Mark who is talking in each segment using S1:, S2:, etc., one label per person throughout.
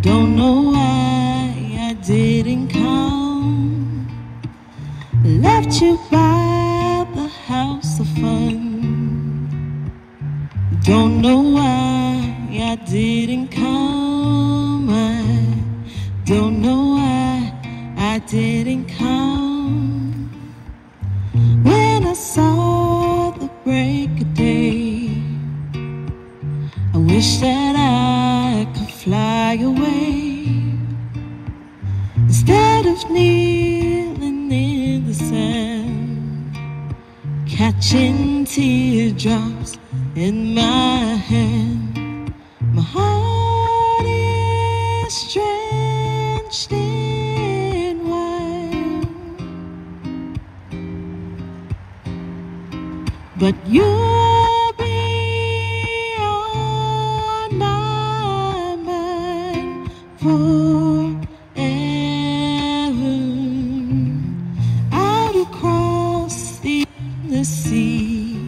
S1: Don't know why I didn't come. Left you by the house of fun. Don't know why I didn't come. I don't know why I didn't come. When I saw the break of day, I wish that I could fly away. Instead of kneeling in the sand, catching teardrops in my hand, my heart is drenched in wine. But you'll be on my mind forever. Out across the sea,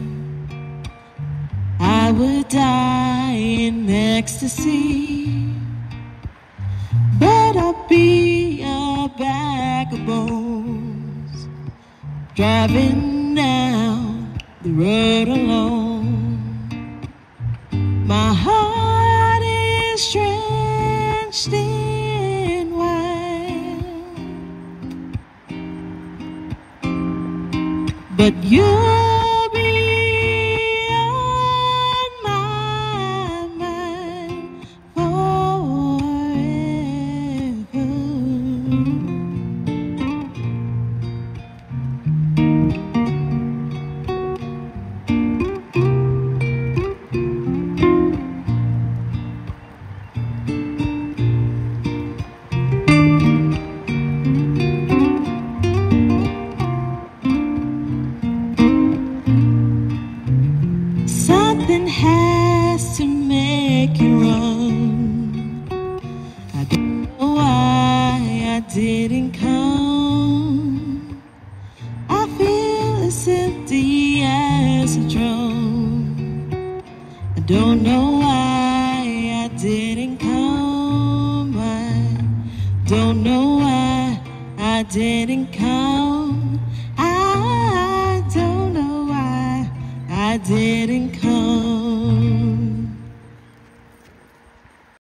S1: I would die in ecstasy, but I'll be a bag of bones, driving down the road alone. My heart is drenched in wine, but you'll be on my mind forever. Something has to make you run. I don't know why I didn't come. I feel as empty as a drum. I don't know why I didn't come. I don't know why I didn't come. I don't know why I didn't come.